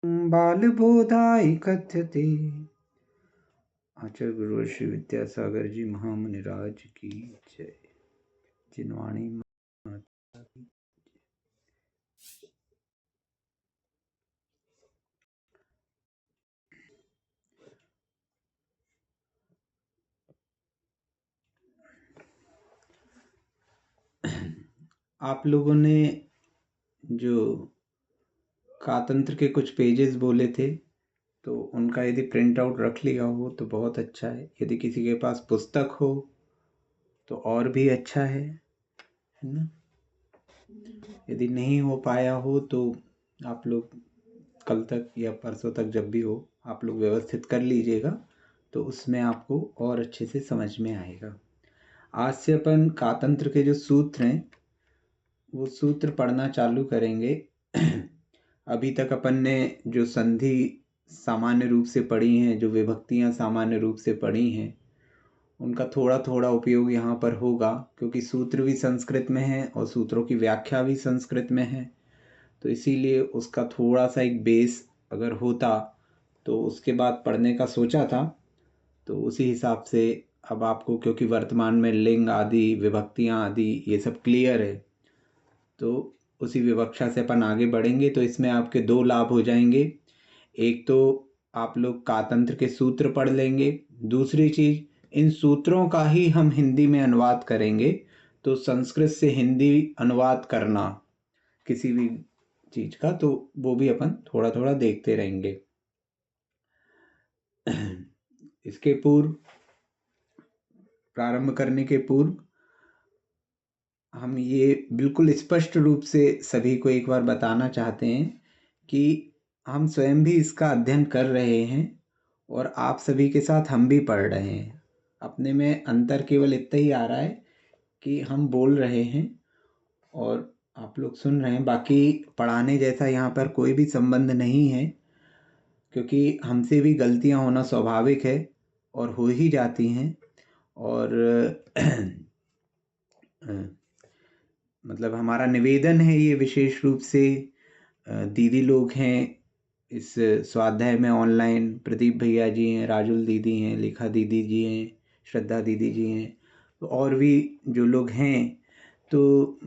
बालबोधाय कथ्यते। आचार्य गुरु श्री विद्यासागर जी महामुनिराज की जय। जिनवाणी माता की। आप लोगों ने जो कातंत्र के कुछ पेजेस बोले थे, तो उनका यदि प्रिंट आउट रख लिया हो तो बहुत अच्छा है। यदि किसी के पास पुस्तक हो तो और भी अच्छा है ना। यदि नहीं हो पाया हो तो आप लोग कल तक या परसों तक जब भी हो आप लोग व्यवस्थित कर लीजिएगा, तो उसमें आपको और अच्छे से समझ में आएगा। आज से अपन कातंत्र के जो सूत्र हैं वो सूत्र पढ़ना चालू करेंगे। अभी तक अपन ने जो संधि सामान्य रूप से पढ़ी हैं, जो विभक्तियां सामान्य रूप से पढ़ी हैं, उनका थोड़ा थोड़ा उपयोग यहाँ पर होगा, क्योंकि सूत्र भी संस्कृत में है और सूत्रों की व्याख्या भी संस्कृत में है। तो इसीलिए उसका थोड़ा सा एक बेस अगर होता तो उसके बाद पढ़ने का सोचा था। तो उसी हिसाब से अब आपको, क्योंकि वर्तमान में लिंग आदि विभक्तियाँ आदि ये सब क्लियर है, तो उसी विवक्षा से अपन आगे बढ़ेंगे। तो इसमें आपके दो लाभ हो जाएंगे। एक तो आप लोग कातंत्र के सूत्र पढ़ लेंगे, दूसरी चीज इन सूत्रों का ही हम हिंदी में अनुवाद करेंगे। तो संस्कृत से हिंदी अनुवाद करना किसी भी चीज का, तो वो भी अपन थोड़ा थोड़ा देखते रहेंगे। इसके पूर्व, प्रारंभ करने के पूर्व, हम ये बिल्कुल स्पष्ट रूप से सभी को एक बार बताना चाहते हैं कि हम स्वयं भी इसका अध्ययन कर रहे हैं और आप सभी के साथ हम भी पढ़ रहे हैं। अपने में अंतर केवल इतना ही आ रहा है कि हम बोल रहे हैं और आप लोग सुन रहे हैं। बाकी पढ़ाने जैसा यहाँ पर कोई भी संबंध नहीं है, क्योंकि हमसे भी गलतियाँ होना स्वाभाविक है और हो ही जाती हैं। और मतलब हमारा निवेदन है ये विशेष रूप से दीदी लोग हैं इस स्वाध्याय में ऑनलाइन, प्रदीप भैया जी हैं, राजुल दीदी हैं, लेखा दीदी जी हैं, श्रद्धा दीदी जी हैं, तो और भी जो लोग हैं, तो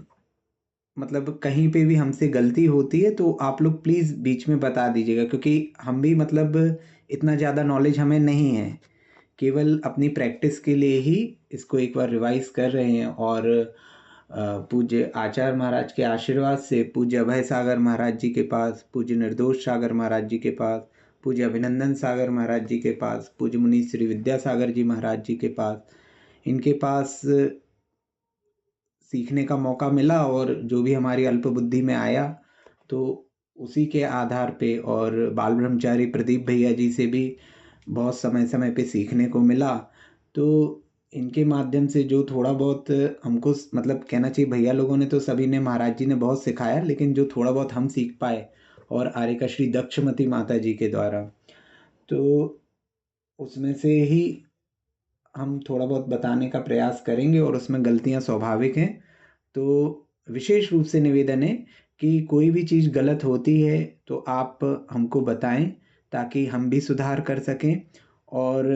मतलब कहीं पे भी हमसे गलती होती है तो आप लोग प्लीज़ बीच में बता दीजिएगा, क्योंकि हम भी मतलब इतना ज़्यादा नॉलेज हमें नहीं है, केवल अपनी प्रैक्टिस के लिए ही इसको एक बार रिवाइज कर रहे हैं। और पूज्य आचार्य महाराज के आशीर्वाद से, पूज्य अभय सागर महाराज जी के पास, पूज्य निर्दोष सागर महाराज जी के पास, पूज्य अभिनंदन सागर महाराज जी के पास, पूज्य मुनि श्री विद्यासागर जी महाराज जी के पास, इनके पास सीखने का मौका मिला और जो भी हमारी अल्प बुद्धि में आया तो उसी के आधार पे, और बाल ब्रह्मचारी प्रदीप भैया जी से भी बहुत समय समय पे सीखने को मिला। तो इनके माध्यम से जो थोड़ा बहुत हमको, मतलब कहना चाहिए भैया लोगों ने तो सभी ने, महाराज जी ने बहुत सिखाया, लेकिन जो थोड़ा बहुत हम सीख पाए और आर्यका श्री दक्षमती माता जी के द्वारा, तो उसमें से ही हम थोड़ा बहुत बताने का प्रयास करेंगे और उसमें गलतियां स्वाभाविक हैं। तो विशेष रूप से निवेदन है कि कोई भी चीज़ गलत होती है तो आप हमको बताएं ताकि हम भी सुधार कर सकें। और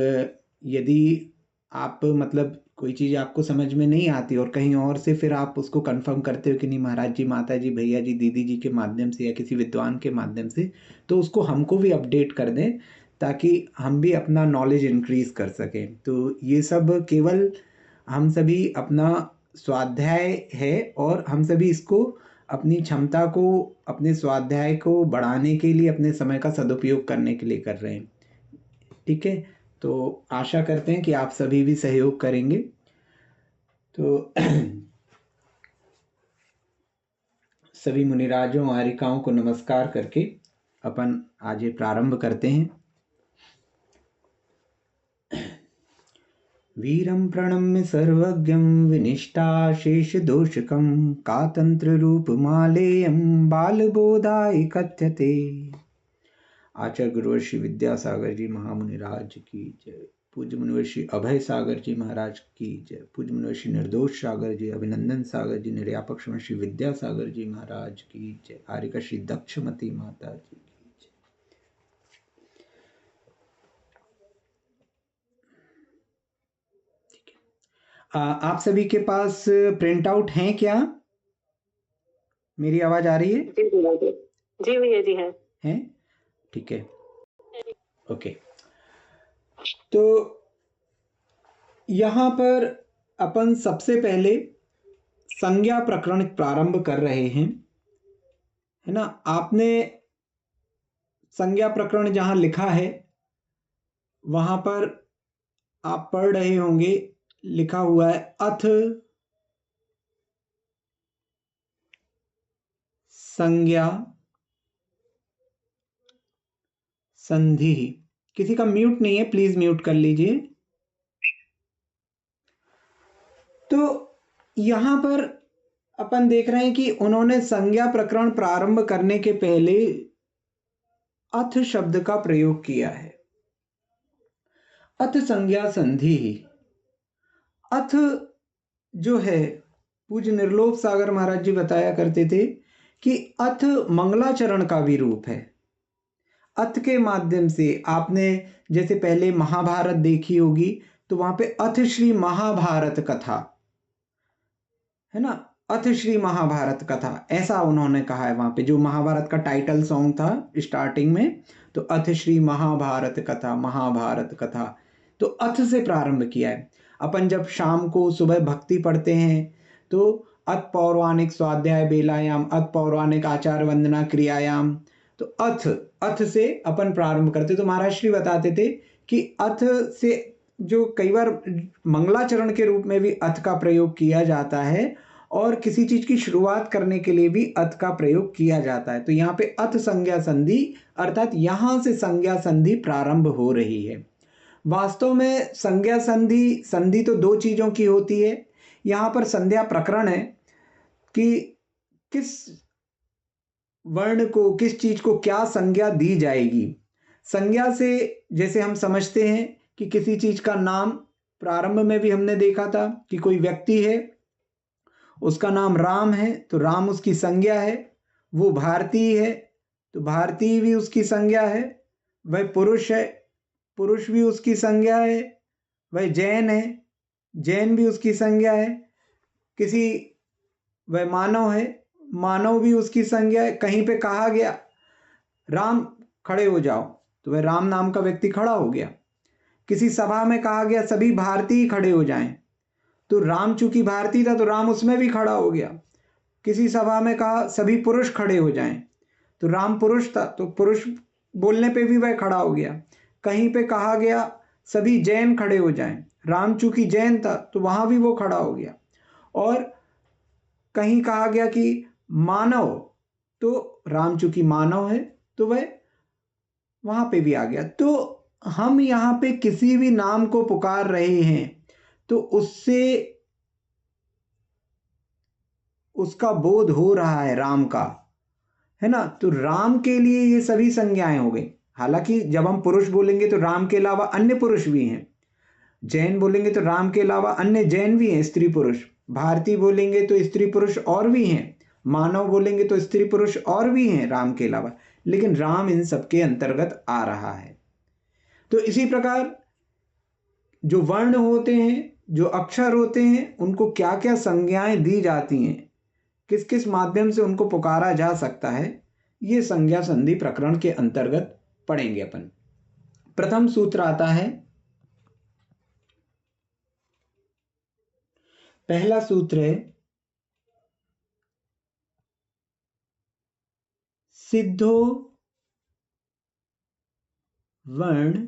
यदि आप मतलब कोई चीज़ आपको समझ में नहीं आती और कहीं और से फिर आप उसको कंफर्म करते हो कि नहीं महाराज जी, माता जी, भैया जी, दीदी जी के माध्यम से या किसी विद्वान के माध्यम से, तो उसको हमको भी अपडेट कर दें ताकि हम भी अपना नॉलेज इंक्रीज कर सकें। तो ये सब केवल हम सभी अपना स्वाध्याय है और हम सभी इसको अपनी क्षमता को, अपने स्वाध्याय को बढ़ाने के लिए, अपने समय का सदुपयोग करने के लिए कर रहे हैं। ठीक है, तो आशा करते हैं कि आप सभी भी सहयोग करेंगे। तो सभी मुनिराजों आर्यिकाओं को नमस्कार करके अपन आज ये प्रारंभ करते हैं। वीरं प्रणम्य सर्वज्ञं विनिष्टाशेषदोषकं कातन्त्ररूपमालेयं बालबोधाय कथ्यते। आचार्य गुरुवर श्री विद्यासागर जी महामुनिराज की जय। पूज्य मुनिवर श्री अभय सागर जी महाराज की जय। पूज्य मुनिवर श्री निर्दोष सागर जी, अभिनंदन सागर जी, निर्यापक श्री विद्यासागर जी महाराज की जय। आर्यका श्री दक्षमती माता जी की जय। आप सभी के पास प्रिंट आउट हैं क्या? मेरी आवाज आ रही है? जी भैया जी। जी भैया जी हैं। हैं? ठीक है। ओके। तो यहाँ पर अपन सबसे पहले संज्ञा प्रकरण प्रारंभ कर रहे हैं, है ना? आपने संज्ञा प्रकरण जहाँ लिखा है वहाँ पर आप पढ़ रहे होंगे, लिखा हुआ है अथ संज्ञा संधि। किसी का म्यूट नहीं है, प्लीज म्यूट कर लीजिए। तो यहां पर अपन देख रहे हैं कि उन्होंने संज्ञा प्रकरण प्रारंभ करने के पहले अथ शब्द का प्रयोग किया है। अथ संज्ञा संधि। अथ जो है, पूज्य निर्लोक सागर महाराज जी बताया करते थे कि अथ मंगलाचरण का भी रूप है। अथ के माध्यम से आपने जैसे पहले महाभारत देखी होगी, तो वहां पे अथ श्री महाभारत कथा, है ना? अथ श्री महाभारत कथा, ऐसा उन्होंने कहा है वहां पे, जो महाभारत का टाइटल सॉन्ग था स्टार्टिंग में, तो अथ श्री महाभारत कथा, महाभारत कथा। तो अथ से प्रारंभ किया है। अपन जब शाम को सुबह भक्ति पढ़ते हैं तो अथ पौराणिक स्वाध्याय बेलायाम, अथ पौराणिक आचार वंदना क्रियायाम, तो अथ अथ से अपन प्रारंभ करते। तो महाराज श्री बताते थे कि अथ से, जो कई बार मंगलाचरण के रूप में भी अथ का प्रयोग किया जाता है और किसी चीज की शुरुआत करने के लिए भी अथ का प्रयोग किया जाता है। तो यहाँ पे अथ संज्ञा संधि, अर्थात यहां से संज्ञा संधि प्रारंभ हो रही है। वास्तव में संज्ञा संधि, संधि तो दो चीजों की होती है। यहां पर संध्या प्रकरण है कि किस वर्ण को, किस चीज को क्या संज्ञा दी जाएगी। संज्ञा से जैसे हम समझते हैं कि किसी चीज का नाम, प्रारंभ में भी हमने देखा था कि कोई व्यक्ति है, उसका नाम राम है, तो राम उसकी संज्ञा है। वो भारतीय है, तो भारतीय भी उसकी संज्ञा है। वह पुरुष है, पुरुष भी उसकी संज्ञा है। वह जैन है, जैन भी उसकी संज्ञा है। किसी, वह मानव है, मानव भी उसकी संज्ञा है। कहीं पे कहा गया राम खड़े हो जाओ, तो वह राम नाम का व्यक्ति खड़ा हो गया। किसी सभा में कहा गया सभी भारतीय खड़े हो जाएं, तो राम चूंकि भारतीय था तो राम उसमें भी खड़ा हो गया। किसी सभा में कहा सभी पुरुष खड़े हो जाएं, तो राम पुरुष था तो पुरुष बोलने पे भी वह खड़ा हो गया। कहीं पे कहा गया सभी जैन खड़े हो जाएं, राम चूंकि जैन था तो वहां भी वो खड़ा हो गया। और कहीं कहा गया कि मानव, तो राम चूंकि मानव है तो वह वहां पे भी आ गया। तो हम यहाँ पे किसी भी नाम को पुकार रहे हैं तो उससे उसका बोध हो रहा है राम का, है ना? तो राम के लिए ये सभी संज्ञाएं हो गई। हालांकि जब हम पुरुष बोलेंगे तो राम के अलावा अन्य पुरुष भी हैं। जैन बोलेंगे तो राम के अलावा अन्य जैन भी हैं, स्त्री पुरुष। भारतीय बोलेंगे तो स्त्री पुरुष और भी हैं। मानव बोलेंगे तो स्त्री पुरुष और भी हैं राम के अलावा। लेकिन राम इन सबके अंतर्गत आ रहा है। तो इसी प्रकार जो वर्ण होते हैं, जो अक्षर होते हैं, उनको क्या क्या संज्ञाएं दी जाती हैं, किस किस माध्यम से उनको पुकारा जा सकता है, ये संज्ञा संधि प्रकरण के अंतर्गत पढ़ेंगे अपन। प्रथम सूत्र आता है, पहला सूत्र है सिद्धो वर्ण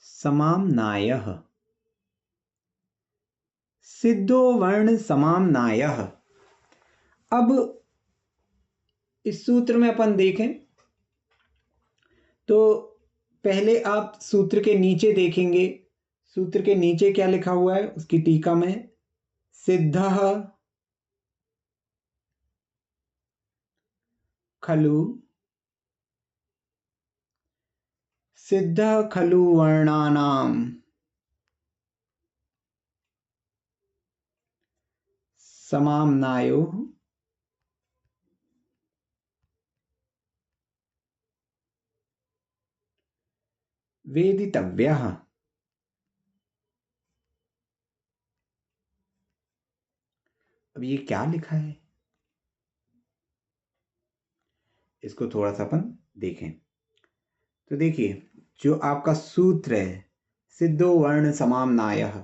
समाम्नायः। सिद्धो वर्ण समाम्नायः। अब इस सूत्र में अपन देखें तो पहले आप सूत्र के नीचे देखेंगे, सूत्र के नीचे क्या लिखा हुआ है उसकी टीका में, सिद्धः खलु, सिद्धः खलु वर्णानां समाम्नायोः वेदितव्यः। अब ये क्या लिखा है, इसको थोड़ा सा अपन देखें। तो देखिए, जो आपका सूत्र है सिद्धो वर्ण समाम्नायः,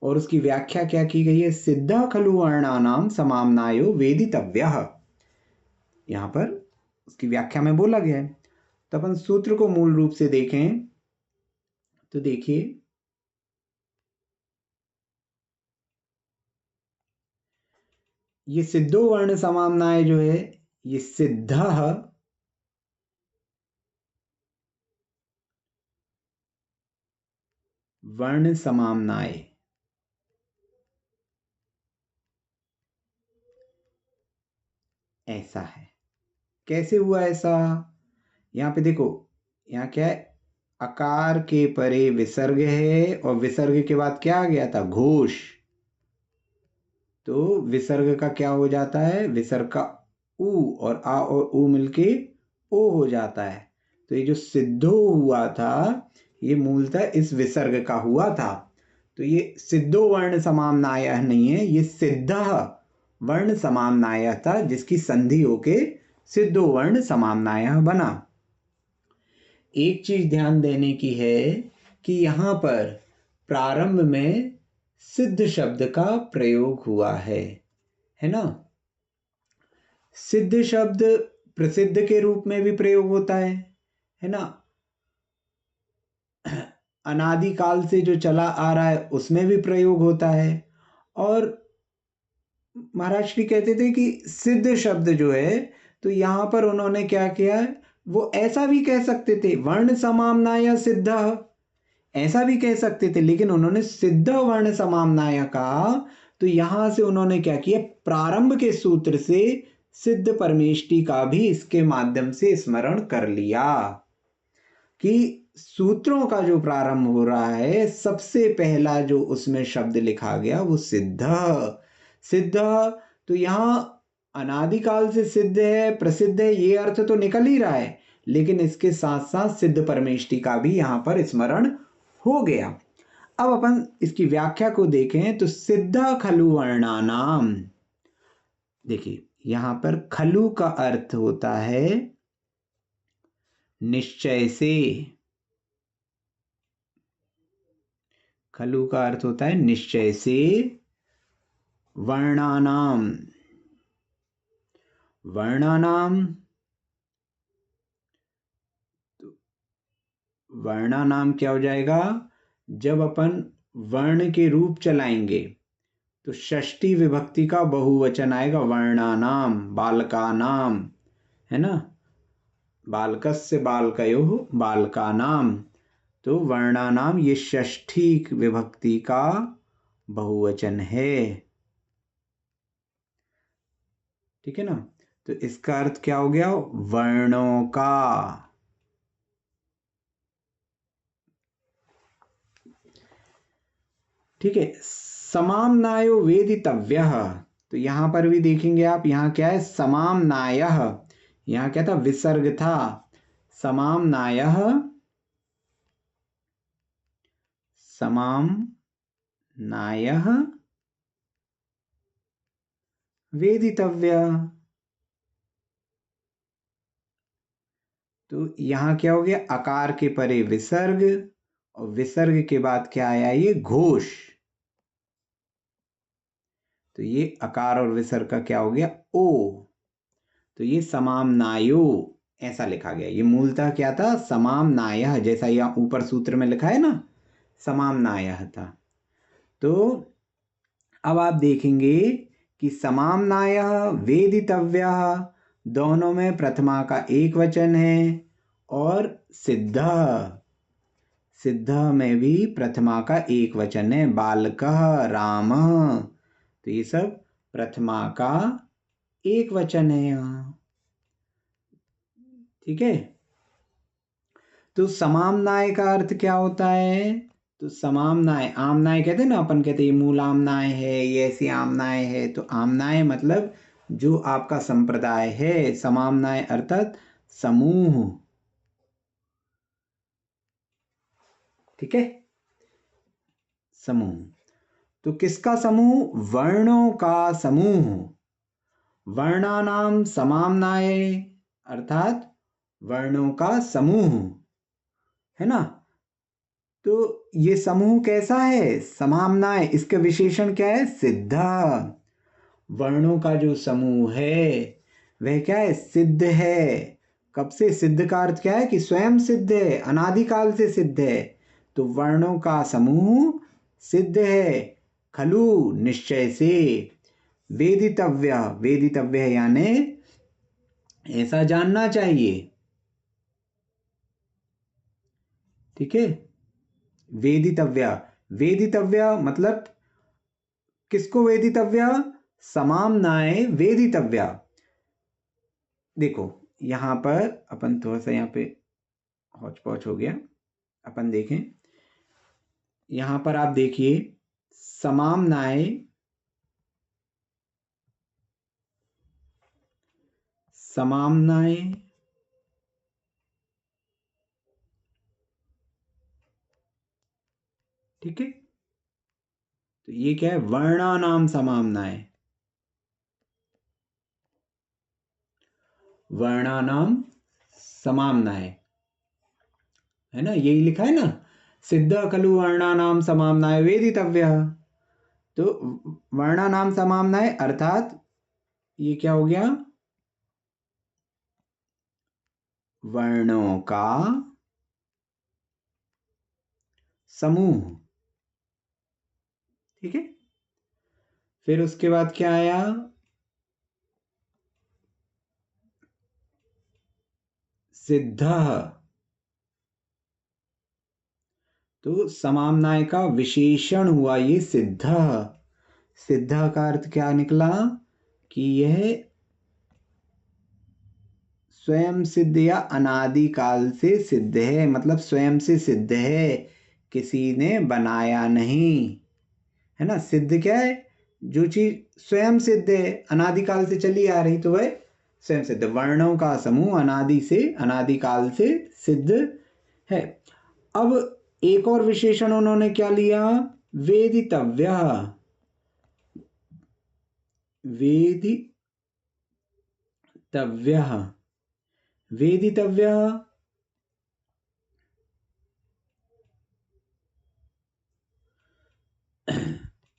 और उसकी व्याख्या क्या की गई है, सिद्ध खलु वर्णानाम समाम्नायो वेदितव्यः। यहाँ पर उसकी व्याख्या में बोला गया है। तो अपन सूत्र को मूल रूप से देखें तो देखिए, ये सिद्धो वर्ण समाम्नाय जो है, ये सिद्ध वर्ण समाम्नाय, ऐसा है। कैसे हुआ ऐसा, यहाँ पे देखो, यहाँ क्या है, अकार के परे विसर्ग है और विसर्ग के बाद क्या आ गया था, घोष। तो विसर्ग का क्या हो जाता है, विसर्ग का ऊ, और आ और ऊ मिलके ओ हो जाता है। तो ये जो सिद्धो हुआ था ये मूलतः इस विसर्ग का हुआ था। तो ये सिद्धो वर्ण समाम्नाय नहीं है, ये सिद्ध वर्ण समाम्नाय था, जिसकी संधि होके सिद्धो वर्ण समाम्नाय बना। एक चीज ध्यान देने की है कि यहाँ पर प्रारंभ में सिद्ध शब्द का प्रयोग हुआ है ना। सिद्ध शब्द प्रसिद्ध के रूप में भी प्रयोग होता है ना। अनादिकाल से जो चला आ रहा है उसमें भी प्रयोग होता है। और महाराज श्री कहते थे कि सिद्ध शब्द जो है, तो यहाँ पर उन्होंने क्या किया है, वो ऐसा भी कह सकते थे वर्ण समाम्नाय सिद्ध, ऐसा भी कह सकते थे, लेकिन उन्होंने सिद्ध वर्ण समाम्नाय कहा। तो यहां से उन्होंने क्या किया, प्रारंभ के सूत्र से सिद्ध परमेष्टि का भी इसके माध्यम से स्मरण कर लिया कि सूत्रों का जो प्रारंभ हो रहा है, सबसे पहला जो उसमें शब्द लिखा गया वो सिद्ध। सिद्ध, तो यहां अनादिकाल से सिद्ध है, प्रसिद्ध है, ये अर्थ तो निकल ही रहा है, लेकिन इसके साथ साथ सिद्ध परमेष्टि का भी यहां पर स्मरण हो गया। अब अपन इसकी व्याख्या को देखें तो सिद्ध खलु वर्णानाम, देखिए यहां पर खलु का अर्थ होता है निश्चय से, खलु का अर्थ होता है निश्चय से, वर्णानाम, वर्णानाम, वर्णानाम क्या हो जाएगा, जब अपन वर्ण के रूप चलाएंगे तो षष्ठी विभक्ति का बहुवचन आएगा, वर्णानाम, बालकानाम, है ना, बालकस्य बालकयोः बालकानाम। तो वर्णानाम ये षष्ठी विभक्ति का बहुवचन है, ठीक है ना। तो इसका अर्थ क्या हो गया, वर्णों का। ठीक है, समाम्नायो वेदितव्यः, तो यहां पर भी देखेंगे आप, यहां क्या है, समाम्नायः, यहां क्या था, विसर्ग था, समाम्नायः, समाम्नायः वेदितव्यः। तो यहां क्या हो गया, अकार के परे विसर्ग, और विसर्ग के बाद क्या आया, ये घोष। तो ये अकार और विसर्ग का क्या हो गया, ओ। तो ये समाम्नायो ऐसा लिखा गया, ये मूलतः क्या था, समाम्नायः, जैसा यहाँ ऊपर सूत्र में लिखा है ना, समाम्नायः था। तो अब आप देखेंगे कि समाम्नायः वेदितव्यः दोनों में प्रथमा का एक वचन है, और सिद्ध, सिद्ध में भी प्रथमा का एक वचन है, बालकः रामः। तो ये सब प्रथमा का एक वचन है यहाँ, ठीक है। तो समाम्नाय का अर्थ क्या होता है, तो समाम्नाय, आमनाय कहते हैं ना, अपन कहते हैं ये मूल आमनाय है, ये ऐसी आमनाय है। तो आमनाय मतलब जो आपका संप्रदाय है, समाम्नाय अर्थात समूह, ठीक है, समूह। तो किसका समूह? वर्णों का समूह। वर्णानाम समाम्नाय, अर्थात वर्णों का समूह, है ना। तो ये समूह कैसा है? समाम्नाय, इसका विशेषण क्या है? सिद्ध। वर्णों का जो समूह है वह क्या है? सिद्ध है। कब से? सिद्ध का अर्थ क्या है? कि स्वयं सिद्ध है, अनादिकाल से सिद्ध है। तो वर्णों का समूह सिद्ध है, खलु निश्चय से। वेदितव्य, वेदितव्य यानी ऐसा जानना चाहिए, ठीक है। वेदितव्य, वेदितव्य मतलब किसको वेदितव्य? समाम्नाय वेदितव्य। देखो यहां पर अपन थोड़ा सा, यहाँ पे हौच पौच हो गया, अपन देखें। यहां पर आप देखिए, समाम्नाय, समाम्नाय ठीक है। तो ये क्या है? वर्णानाम समाम्नाय, वर्णानाम समाम्नाय, है ना, यही लिखा है ना, सिद्ध खलु वर्णानाम समाम्नाय वेदितव्य। तो वर्णानाम समाम्नाय अर्थात ये क्या हो गया? वर्णों का समूह, ठीक है। फिर उसके बाद क्या आया? सिद्ध। तो समाम्नाय का विशेषण हुआ ये सिद्ध। सिद्ध का अर्थ क्या निकला? कि यह स्वयं सिद्ध या अनादिकाल से सिद्ध है, मतलब स्वयं से सिद्ध है, किसी ने बनाया नहीं, है ना। सिद्ध क्या है? जो चीज स्वयं सिद्ध है, अनादिकाल से चली आ रही, तो वह स्वयं सिद्ध। वर्णों का समूह अनादि से, अनादिकाल से सिद्ध है। अब एक और विशेषण उन्होंने क्या लिया? वेदितव्य। वेदितव्य, वेदितव्य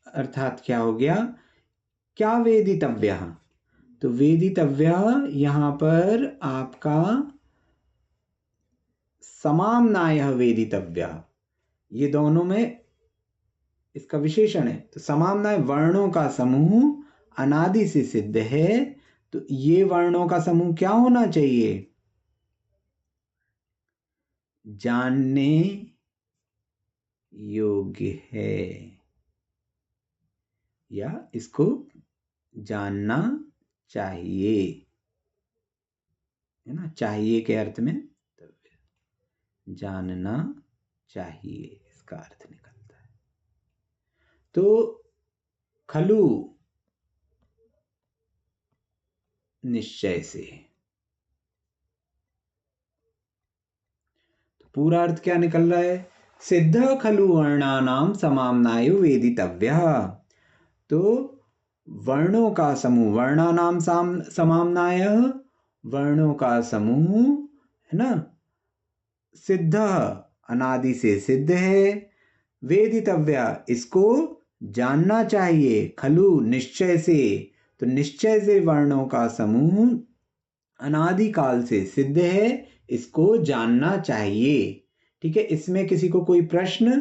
अर्थात क्या हो गया? क्या वेदितव्य? तो वेदितव्य यहां पर आपका समाम्नाय वेदितव्य, ये दोनों में इसका विशेषण है। तो समाम्नाय वर्णों का समूह अनादि से सिद्ध है, तो ये वर्णों का समूह क्या होना चाहिए? जानने योग्य है, या इसको जानना चाहिए, है ना। चाहिए के अर्थ में जानना चाहिए, इसका अर्थ निकलता है। तो खलु निश्चय से, तो पूरा अर्थ क्या निकल रहा है? सिद्ध खलु वर्णानाम समाम्नायो वेदितव्य। तो वर्णों का समूह, वर्णानाम समाम्नाय, वर्णों का समूह, है ना, सिद्ध अनादि से सिद्ध है। वेदितव्य इसको जानना चाहिए, खलु निश्चय से, तो निश्चय से वर्णों का समूह अनादिकाल से सिद्ध है, इसको जानना चाहिए, ठीक है। इसमें किसी को कोई प्रश्न?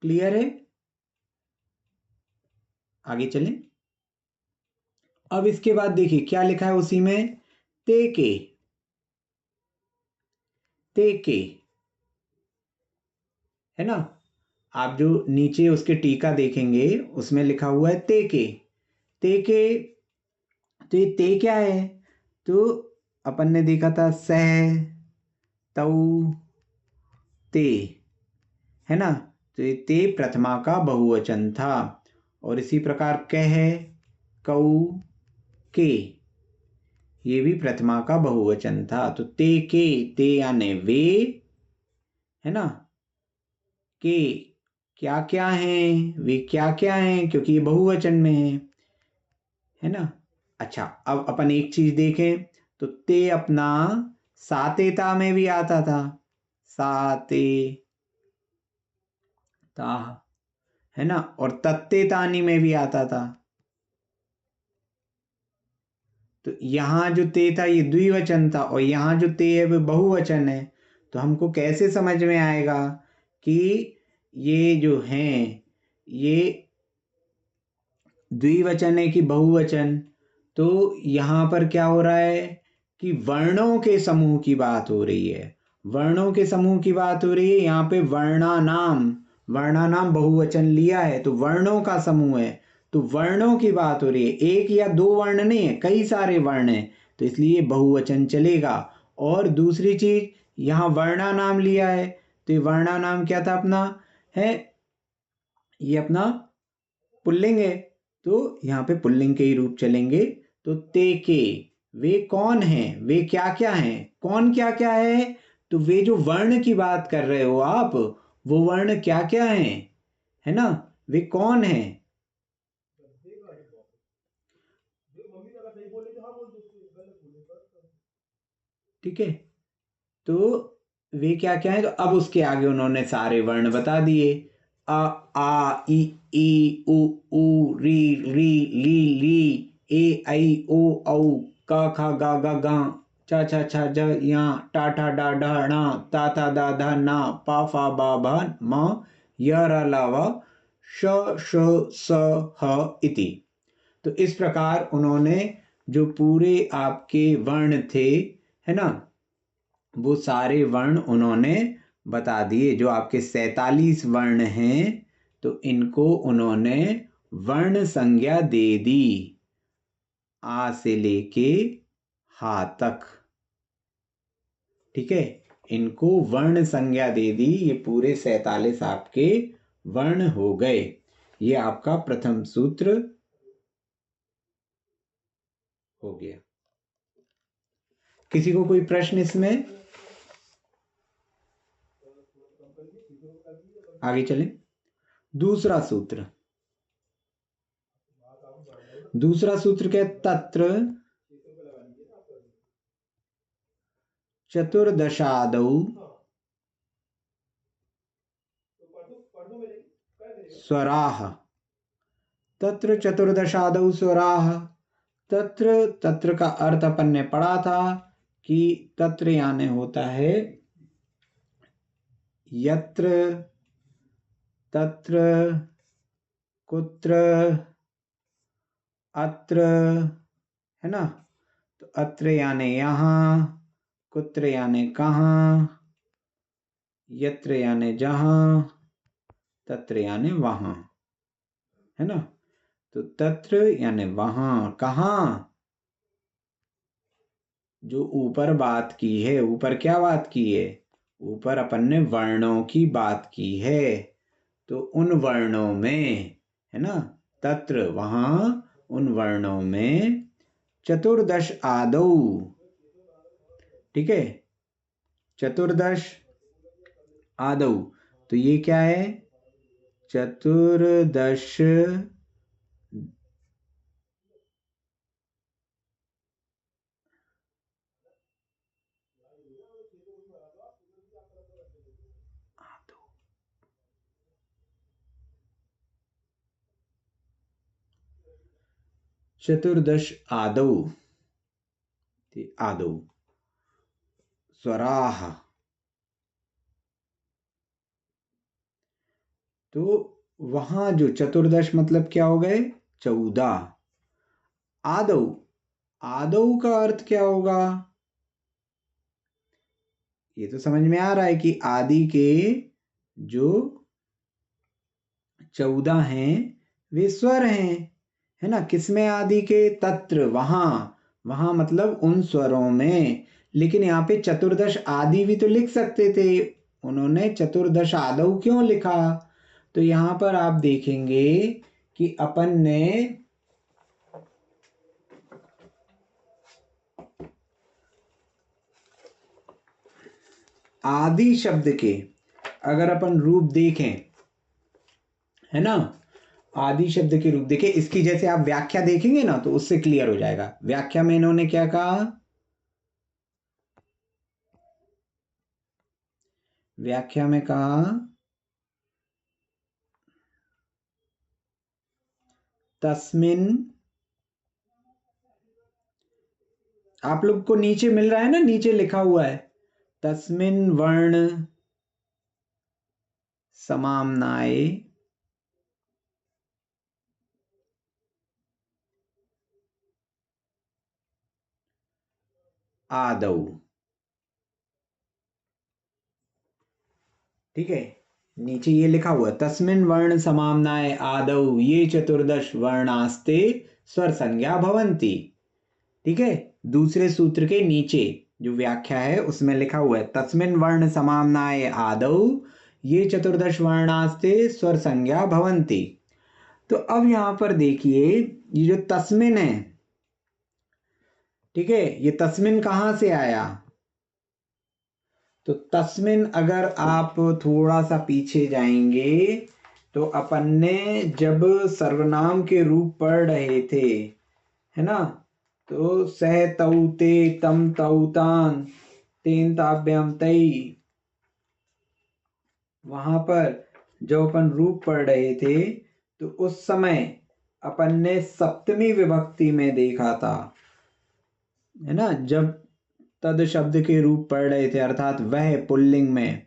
क्लियर है? आगे चलें। अब इसके बाद देखिए क्या लिखा है उसी में, ते के, ते के, है ना। आप जो नीचे उसके टीका देखेंगे उसमें लिखा हुआ है ते के, ते के। तो ये ते क्या है? तो अपन ने देखा था सह, तौ, ते, है ना। तो ये ते प्रथमा का बहुवचन था, और इसी प्रकार कह, कौ, के, ये भी प्रथमा का बहुवचन था। तो ते के, ते यानी वे, है ना, कि क्या क्या हैं, वे क्या क्या हैं, क्योंकि ये बहुवचन में है ना। अच्छा, अब अपन एक चीज देखें तो ते अपना सातेता में भी आता था, साते ता, है ना, और तत्ते तानी में भी आता था। तो यहाँ जो ते था ये द्विवचन था, और यहाँ जो ते है वो बहुवचन है। तो हमको कैसे समझ में आएगा कि ये जो हैं ये द्विवचन है कि बहुवचन। तो यहाँ पर क्या हो रहा है कि वर्णों के समूह की बात हो रही है, वर्णों के समूह की बात हो रही है। यहाँ पे वर्णानाम, वर्णानाम बहुवचन लिया है तो वर्णों का समूह है, तो वर्णों की बात हो रही है। एक या दो वर्ण नहीं है, कई सारे वर्ण हैं, तो इसलिए बहुवचन चलेगा। और दूसरी चीज, यहाँ वर्णानाम लिया है तो ये वर्णानाम क्या था अपना, है ये अपना पुल्लिंग है, तो यहाँ पे पुल्लिंग के ही रूप चलेंगे। तो ते के, वे कौन हैं, वे क्या क्या हैं, कौन क्या क्या है, तो वे जो वर्ण की बात कर रहे हो आप, वो वर्ण क्या क्या हैं, है ना, वे कौन हैं। ठीक है, तो वे क्या क्या है, तो अब उसके आगे उन्होंने सारे वर्ण बता दिए। अ, आ, ई उ री ली ए ऐ ओ औ, क ख ग घ ङ, च छ छ ज ञ, टा ठा डा ढ ण, ता था दा ध न, पा फा बा भ म, य र ल व, श श स ह इति। तो इस प्रकार उन्होंने जो पूरे आपके वर्ण थे, है ना, वो सारे वर्ण उन्होंने बता दिए। जो आपके 47 वर्ण हैं तो इनको उन्होंने वर्ण संज्ञा दे दी, आ से लेके हा तक। ठीक है, इनको वर्ण संज्ञा दे दी, ये पूरे 47 आपके वर्ण हो गए। ये आपका प्रथम सूत्र हो गया। किसी को कोई प्रश्न इसमें, आगे चलें। दूसरा सूत्र, दूसरा सूत्र क्या, तत्र चतुर्दशादौ स्वराः, तत्र चतुर्दशादौ स्वराः। तत्र, तत्र का अर्थ अपन ने पढ़ा था कि तत्र यानी होता है यत्र, तत्र, कुत्र, अत्र, है ना। तो अत्र यानी यहाँ, कुत्र यानी कहाँ, यत्र यानी जहाँ, तत्र यानी वहां, है ना। तो तत्र यानी वहां, कहाँ, जो ऊपर बात की है, ऊपर क्या बात की है, ऊपर अपन ने वर्णों की बात की है, तो उन वर्णों में, है ना, तत्र वहां, उन वर्णों में चतुर्दश आदौ, ठीक है, चतुर्दश आदौ, तो ये क्या है, चतुर्दश चतुर्दश आदौ, आदौ स्वराः। तो वहां जो चतुर्दश मतलब क्या हो गए, 14। आदौ, आदौ का अर्थ क्या होगा, ये तो समझ में आ रहा है कि आदि के जो 14 हैं वे स्वर हैं, है ना। किसमें आदि के, तत्र वहां, वहां मतलब उन स्वरों में। लेकिन यहाँ पे चतुर्दश आदि भी तो लिख सकते थे, उन्होंने चतुर्दश आदौ क्यों लिखा। तो यहाँ पर आप देखेंगे कि अपन ने आदि शब्द के, अगर अपन रूप देखें, है ना, आदि शब्द के रूप देखें, इसकी जैसे आप व्याख्या देखेंगे ना तो उससे क्लियर हो जाएगा। व्याख्या में इन्होंने क्या कहा, व्याख्या में कहा तस्मिन, आप लोग को नीचे मिल रहा है ना, नीचे लिखा हुआ है तस्मिन वर्ण समाम्नाये आदौ। ठीक है, नीचे ये लिखा हुआ है तस्मिन वर्ण समाम्नाय आदौ ये चतुर्दश वर्णास्ते स्वर संज्ञा भवन्ति। ठीक है, दूसरे सूत्र के नीचे जो व्याख्या है उसमें लिखा हुआ है तस्मिन वर्ण समाम्नाय आदौ ये चतुर्दश वर्णास्ते स्वर संज्ञा भवन्ति। तो अब यहां पर देखिए ये जो तस्मिन है, ठीक है, ये तस्मिन कहां से आया, तो तस्मिन अगर आप थोड़ा सा पीछे जाएंगे तो अपन ने जब सर्वनाम के रूप पढ़ रहे थे, है ना, तो सह तऊ ते तम तऊ तान तेन ताभ्याम तई, वहां पर जो अपन रूप पढ़ रहे थे तो उस समय अपन ने सप्तमी विभक्ति में देखा था, है ना, जब तद शब्द के रूप पढ़ रहे थे अर्थात वह पुल्लिंग में,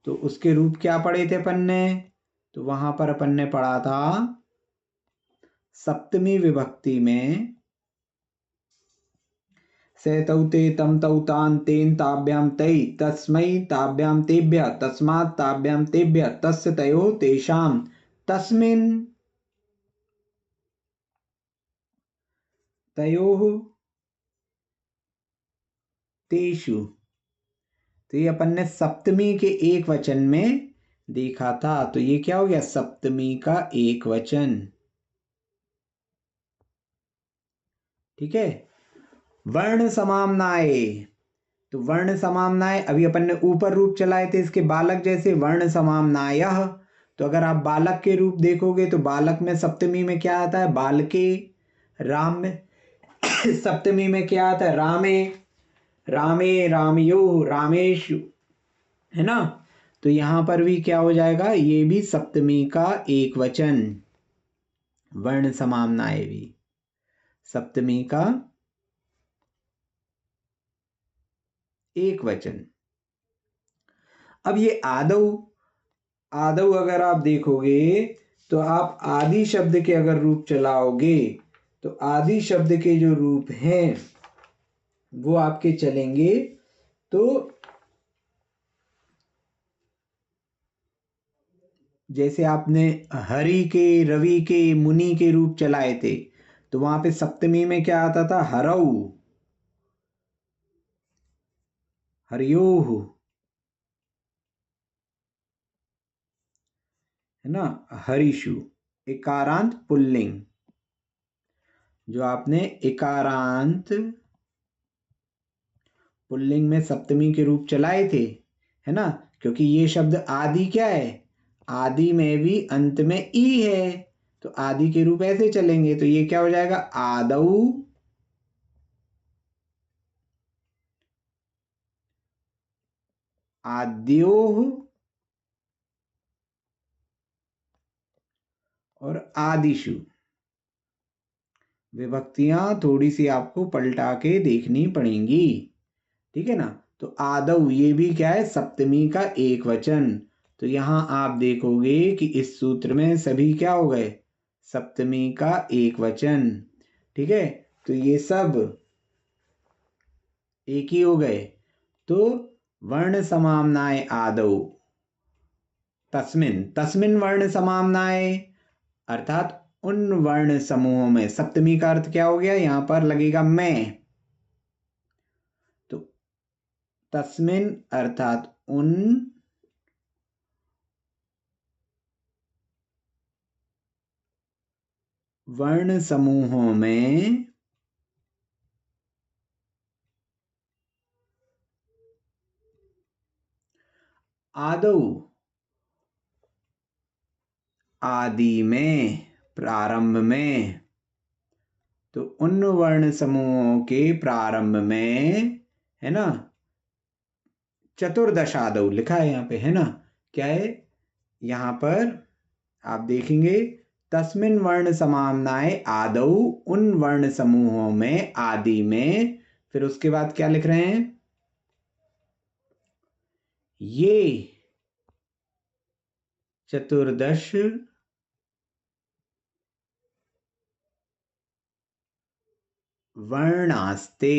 तो उसके रूप क्या पढ़े थे अपन ने, तो वहां पर अपन ने पढ़ा था सप्तमी विभक्ति में सेतौ ते तम तौ तान तेन ताभ्याम तै तस्मै ताभ्याम तेभ्य तस्मात् ताभ्याम तेभ्य तस्य तयोः तेषां तस्मिन् तयोः तेषु। तो ये अपन ने सप्तमी के एक वचन में देखा था, तो ये क्या हो गया, सप्तमी का एक वचन। ठीक है, वर्ण समाम्नाय, तो वर्ण समाम्नाय अभी अपन ने ऊपर रूप चलाए थे इसके बालक जैसे वर्ण समाम्नायः, तो अगर आप बालक के रूप देखोगे तो बालक में सप्तमी में क्या आता है, बालके। राम में सप्तमी में क्या आता है, रामे, रामे रामयो रामेशु, है ना। तो यहां पर भी क्या हो जाएगा, ये भी सप्तमी का एक वचन, वर्ण समाम्नाय भी सप्तमी का एक वचन। अब ये आदौ, आदौ अगर आप देखोगे तो आप आदि शब्द के अगर रूप चलाओगे तो आदि शब्द के जो रूप हैं वो आपके चलेंगे, तो जैसे आपने हरि के, रवि के, मुनि के रूप चलाए थे तो वहां पे सप्तमी में क्या आता था, हरऊ, हरियोह, है ना, हरिषु, इकारांत पुल्लिंग, जो आपने इकारांत पुल्लिंग में सप्तमी के रूप चलाए थे, है ना, क्योंकि ये शब्द आदि क्या है, आदि में भी अंत में ई है, तो आदि के रूप ऐसे चलेंगे, तो ये क्या हो जाएगा, आदौ, आद्योः और आदिशु। विभक्तियां थोड़ी सी आपको पलटा के देखनी पड़ेंगी, ठीक है ना। तो आदौ ये भी क्या है, सप्तमी का एक वचन, तो यहां आप देखोगे कि इस सूत्र में सभी क्या हो गए, सप्तमी का एक वचन। ठीक है, तो ये सब एक ही हो गए। तो वर्ण समाम्नाय आदौ तस्मिन, तस्मिन वर्ण समाम्नाय अर्थात उन वर्ण समूहों में, सप्तमी का अर्थ क्या हो गया, यहां पर लगेगा मैं, तो तस्मिन अर्थात उन वर्ण समूहों में आदौ, आदि में, प्रारंभ में। तो उन वर्ण समूहों के प्रारंभ में, है ना, चतुर्दशादौ लिखा है यहाँ पे, है ना। क्या है यहाँ पर, आप देखेंगे, तस्मिन वर्ण समाम्नाय आदौ, उन वर्ण समूहों में, आदि में। फिर उसके बाद क्या लिख रहे हैं, ये चतुर्दश वर्णास्ते,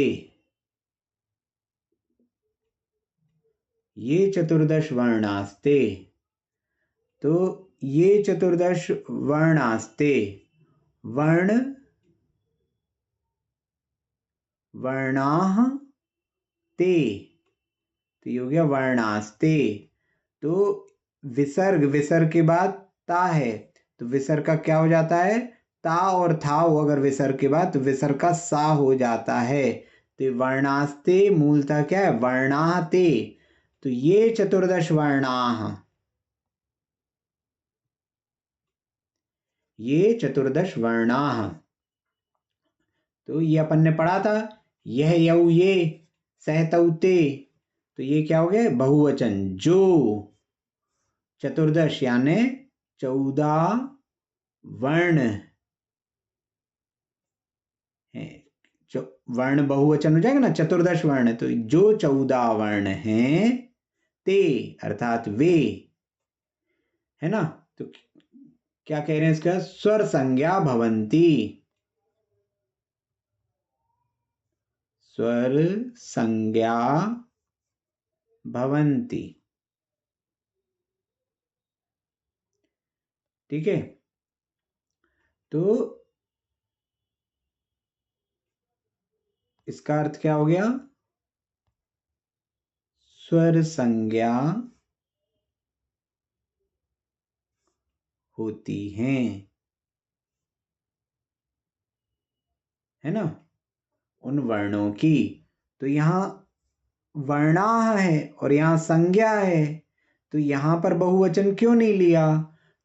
ये चतुर्दश वर्णास्ते। तो ये चतुर्दश वर्णास्ते, वर्ण, वर्णाः ते, तो ये हो गया वर्णास्ते। तो विसर्ग, विसर्ग के बाद ता है, तो विसर्ग का क्या हो जाता है, ता और था हो अगर विसर्ग के बाद, तो विसर्ग का सा हो जाता है। तो वर्णास्ते मूलतः क्या है, वर्णाः ते। तो ये चतुर्दश वर्णाः, ये चतुर्दश वर्णाः। तो ये अपन ने पढ़ा था, यह यऊ ये, सह तऊ ते। तो ये क्या हो गया, बहुवचन। जो चतुर्दश यानी 14 वर्ण है, वर्ण बहुवचन हो जाएगा ना, चतुर्दश वर्ण। तो जो 14 वर्ण हैं, ते अर्थात वे, है ना। तो क्या कह रहे हैं इसका, स्वर संज्ञा भवंती, स्वर संज्ञा भवंती। ठीक है। तो इसका अर्थ क्या हो गया, स्वर संज्ञा होती हैं, है ना, उन वर्णों की। तो यहां वर्णा है और यहां संज्ञा है, तो यहां पर बहुवचन क्यों नहीं लिया।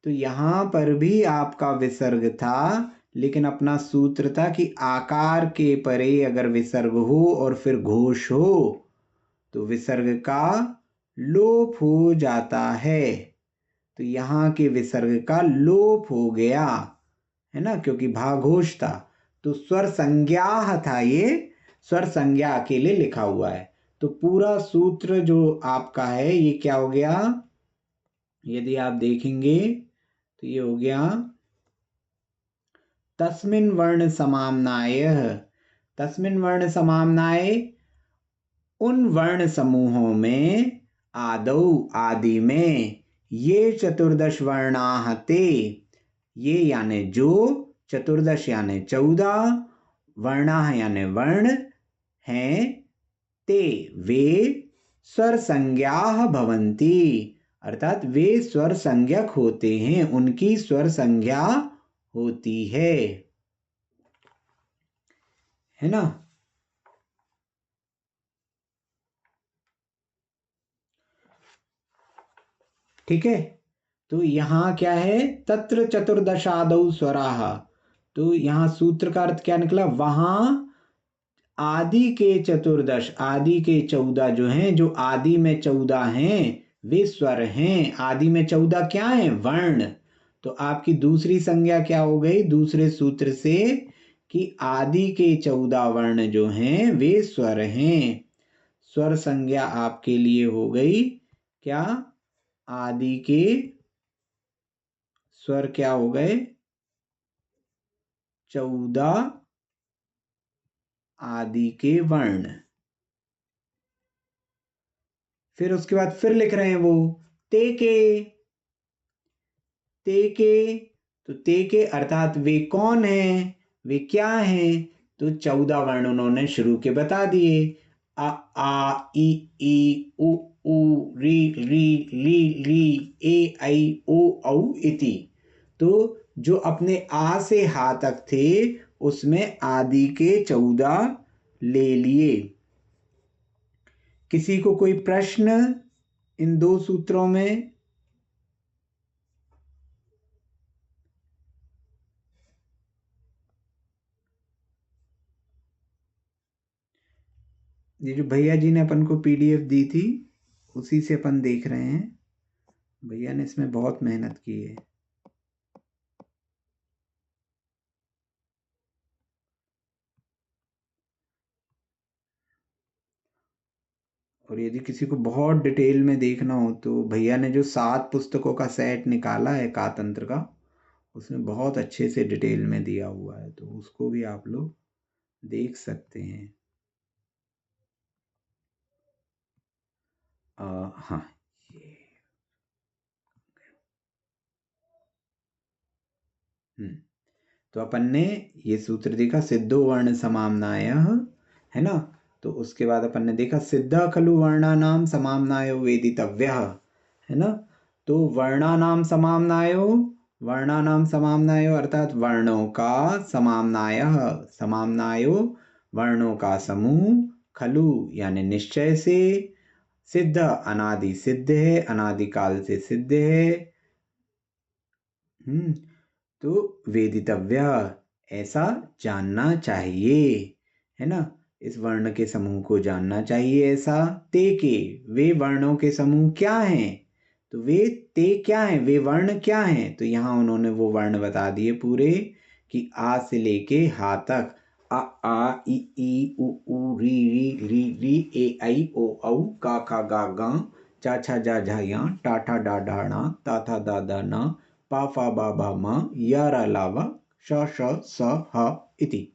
तो यहां पर भी आपका विसर्ग था, लेकिन अपना सूत्र था कि आकार के परे अगर विसर्ग हो और फिर घोष हो तो विसर्ग का लोप हो जाता है। तो यहां के विसर्ग का लोप हो गया, है ना, क्योंकि भाघोष था। तो स्वर संज्ञा था, ये स्वर संज्ञा अकेले लिखा हुआ है। तो पूरा सूत्र जो आपका है ये क्या हो गया, यदि आप देखेंगे तो ये हो गया, तस्मिन वर्ण समाम्नाय, तस्मिन वर्ण समाम्नाय, उन वर्ण समूहों में, आदौ आदि में, ये चतुर्दश वर्णाः ते, ये यानी जो, चतुर्दश यानी 14, वर्णाः यानी वर्ण हैं, ते वे, स्वर संज्ञाः भवन्ति, अर्थात वे स्वर संज्ञक होते हैं, उनकी स्वर संज्ञा होती है ना। ठीक है। तो यहां क्या है, तत्र चतुर्दशादौ स्वराः। तो यहां सूत्र का अर्थ क्या निकला, वहां आदि के चतुर्दश, आदि के 14 जो हैं, जो आदि में 14 हैं वे स्वर हैं। आदि में 14 क्या है, वर्ण। तो आपकी दूसरी संज्ञा क्या हो गई दूसरे सूत्र से, कि आदि के 14 वर्ण जो हैं वे स्वर हैं। स्वर संज्ञा आपके लिए हो गई क्या, आदि के स्वर क्या हो गए, 14 आदि के वर्ण। फिर उसके बाद फिर लिख रहे हैं वो, ते के, ते के। तो ते के अर्थात वे कौन हैं, वे क्या हैं। तो 14 वर्ण उन्होंने शुरू के बता दिए, अ आ ई उ ऊ री री ली ली ए ऐ ओ औ इति। तो जो अपने आ से हा तक थे उसमें आदि के 14 ले लिए। किसी को कोई प्रश्न इन दो सूत्रों में, ये जो भैया जी ने अपन को पीडीएफ दी थी उसी से अपन देख रहे हैं। भैया ने इसमें बहुत मेहनत की है। और यदि किसी को बहुत डिटेल में देखना हो तो भैया ने जो 7 पुस्तकों का सेट निकाला है कातंत्र का, उसमें बहुत अच्छे से डिटेल में दिया हुआ है, तो उसको भी आप लोग देख सकते हैं। हाँ, ये तो अपन ने ये सूत्र देखा, सिद्धो वर्ण समाम्नायः, है ना। तो उसके बाद अपन ने देखा सिद्धा खलु वर्णानाम समाम्नायो वेदितव्यः, है ना। तो वर्णानाम समाम्नायो अर्थात वर्णों का समाम्नायः, समाम्नायो वर्णों का समूह, खलु यानी निश्चय से, सिद्ध अनादि सिद्ध है, अनादिकाल से सिद्ध है। तो वेदितव्य ऐसा जानना चाहिए, है ना। इस वर्ण के समूह को जानना चाहिए ऐसा। ते के वे वर्णों के समूह क्या हैं, तो वे ते क्या हैं, वे वर्ण क्या हैं। तो यहाँ उन्होंने वो वर्ण बता दिए पूरे कि आ से लेके हा तक, आ ई उ ऊ री री ए आई ओ औ का खा गा गा चा छा जा झा या टा ठा डा ढा णा ता था दा दा ना पा फा बा भा मा या रा लावा श श स ह इति।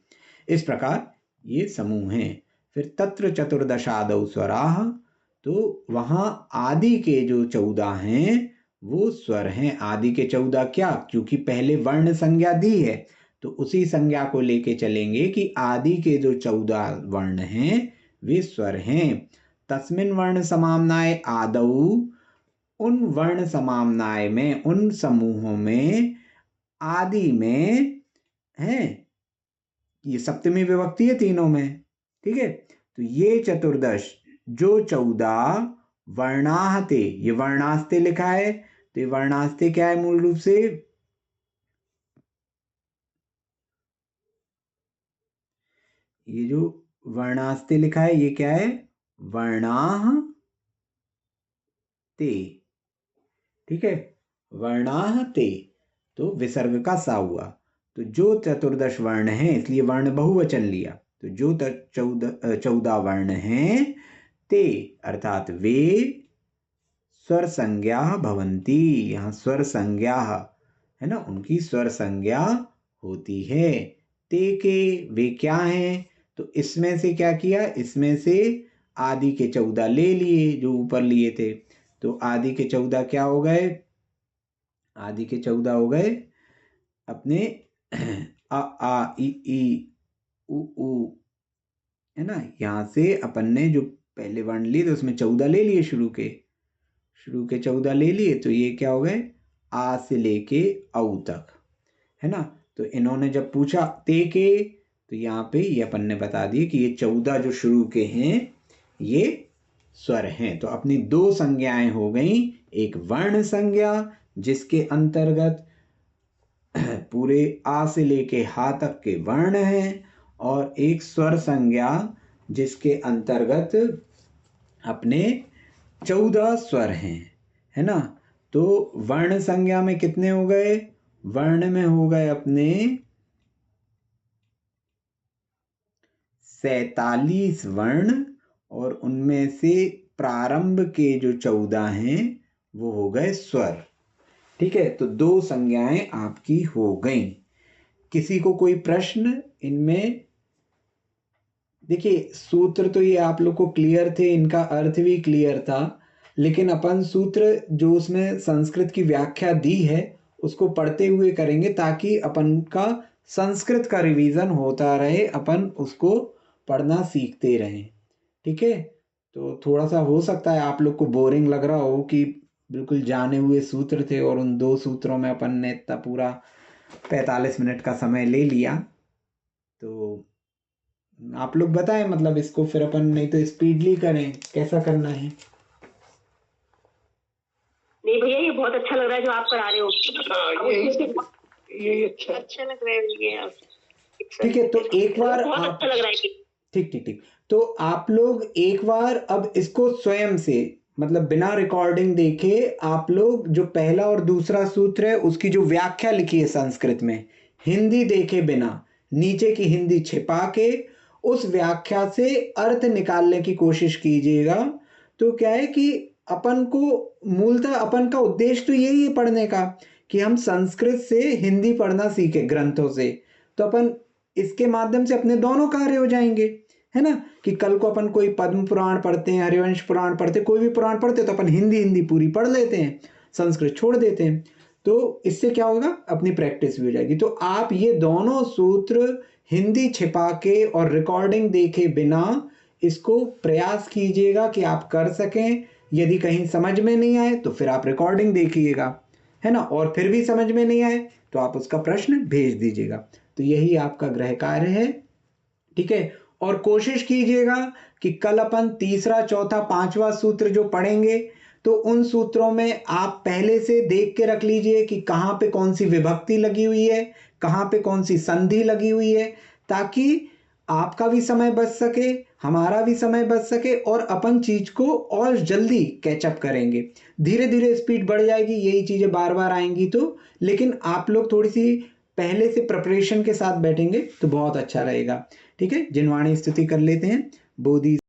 इस प्रकार ये समूह हैं। फिर तत्र चतुर्दशादौ स्वराः, तो वहां आदि के जो 14 हैं वो स्वर हैं। आदि के 14 क्या, क्योंकि पहले वर्ण संज्ञा दी है तो उसी संज्ञा को लेके चलेंगे कि आदि के जो 14 वर्ण हैं वे स्वर हैं। तस्मिन् वर्ण समाम्नाय आदौ, उन वर्ण समाम्नाय में, उन समूहों में, आदि में है, ये सप्तमी विभक्ति है तीनों में, ठीक है। तो ये चतुर्दश जो 14 वर्णाहते, ये वर्णास्ते लिखा है, तो ये वर्णास्ते क्या है मूल रूप से, ये जो वर्णास्ते लिखा है ये क्या है, वर्णाह ते, ठीक है, वर्णाह ते, तो विसर्ग का सा हुआ। तो जो चतुर्दश वर्ण है, इसलिए वर्ण बहुवचन लिया, तो जो 14 वर्ण हैं ते अर्थात वे स्वर संज्ञा भवंती, यहाँ स्वर संज्ञा है ना, उनकी स्वर संज्ञा होती है। ते के वे क्या हैं, तो इसमें से क्या किया, इसमें से आदि के 14 ले लिए जो ऊपर लिए थे, तो आदि के 14 क्या हो गए, आदि के 14 हो गए अपने आ ई उ ऊ, है ना। यहाँ से अपन ने जो पहले वर्ण लिए थे उसमें 14 ले लिए, शुरू के 14 ले लिए, तो ये क्या हो गए, आ से लेके औ तक, है ना। तो इन्होंने जब पूछा ते के, तो यहाँ पे ये अपन ने बता दिए कि ये 14 जो शुरू के हैं ये स्वर हैं। तो अपनी 2 संज्ञाएं हो गई, एक वर्ण संज्ञा जिसके अंतर्गत पूरे आ से लेके हा तक के वर्ण हैं, और एक स्वर संज्ञा जिसके अंतर्गत अपने 14 स्वर हैं, है ना। तो वर्ण संज्ञा में कितने हो गए, वर्ण में हो गए अपने 47 वर्ण, और उनमें से प्रारंभ के जो 14 हैं वो हो गए स्वर, ठीक है। तो 2 संज्ञाएं आपकी हो गई। किसी को कोई प्रश्न इनमें, देखिए सूत्र तो ये आप लोग को क्लियर थे, इनका अर्थ भी क्लियर था, लेकिन अपन सूत्र जो उसमें संस्कृत की व्याख्या दी है उसको पढ़ते हुए करेंगे ताकि अपन का संस्कृत का रिवीजन होता रहे, अपन उसको पढ़ना सीखते रहें, ठीक है। तो थोड़ा सा हो सकता है आप लोग को बोरिंग लग रहा हो कि बिल्कुल जाने हुए सूत्र थे और उन 2 सूत्रों में अपन ने इतना पूरा 45 मिनट का समय ले लिया। तो आप लोग बताएं, मतलब इसको फिर अपन नहीं तो स्पीडली करें, कैसा करना है। नहीं भैया ये बहुत अच्छा लग रहा है जो आप करा रहे हो। ये अच्छा अच्छा लग रहा है ये आप, ठीक है, तो एक बार बहुत आप अच्छा लग रहा है। ठीक ठीक ठीक। तो आप लोग एक बार अब इसको स्वयं से, मतलब बिना रिकॉर्डिंग देखे, आप लोग जो पहला और दूसरा सूत्र है उसकी जो व्याख्या लिखी है संस्कृत में, हिंदी देखे बिना, नीचे की हिंदी छिपा के उस व्याख्या से अर्थ निकालने की कोशिश कीजिएगा। तो क्या है कि अपन को मूलतः अपन का उद्देश्य तो यही है पढ़ने का, कि हम संस्कृत से हिंदी पढ़ना सीखे ग्रंथों से। तो अपन इसके माध्यम से अपने दोनों कार्य हो जाएंगे, है ना। कि कल को अपन कोई पद्म पुराण पढ़ते हैं, हरिवंश पुराण पढ़ते, कोई भी पुराण पढ़ते तो अपन हिंदी हिंदी पूरी पढ़ लेते हैं, संस्कृत छोड़ देते हैं। तो इससे क्या होगा, अपनी प्रैक्टिस भी हो जाएगी। तो आप ये दोनों सूत्र हिंदी छिपा के और रिकॉर्डिंग देखे बिना इसको प्रयास कीजिएगा कि आप कर सकें। यदि कहीं समझ में नहीं आए तो फिर आप रिकॉर्डिंग देखिएगा, है ना। और फिर भी समझ में नहीं आए तो आप उसका प्रश्न भेज दीजिएगा। तो यही आपका गृह कार्य है, ठीक है। और कोशिश कीजिएगा कि कल अपन तीसरा, चौथा, पांचवा सूत्र जो पढ़ेंगे तो उन सूत्रों में आप पहले से देख के रख लीजिए कि कहाँ पे कौन सी विभक्ति लगी हुई है, कहाँ पे कौन सी संधि लगी हुई है, ताकि आपका भी समय बच सके, हमारा भी समय बच सके और अपन चीज को और जल्दी कैचअप करेंगे। धीरे धीरे स्पीड बढ़ जाएगी, यही चीजें बार बार आएंगी तो। लेकिन आप लोग थोड़ी सी पहले से प्रिपरेशन के साथ बैठेंगे तो बहुत अच्छा रहेगा, ठीक है। जिनवाणी स्तुति कर लेते हैं। बोधि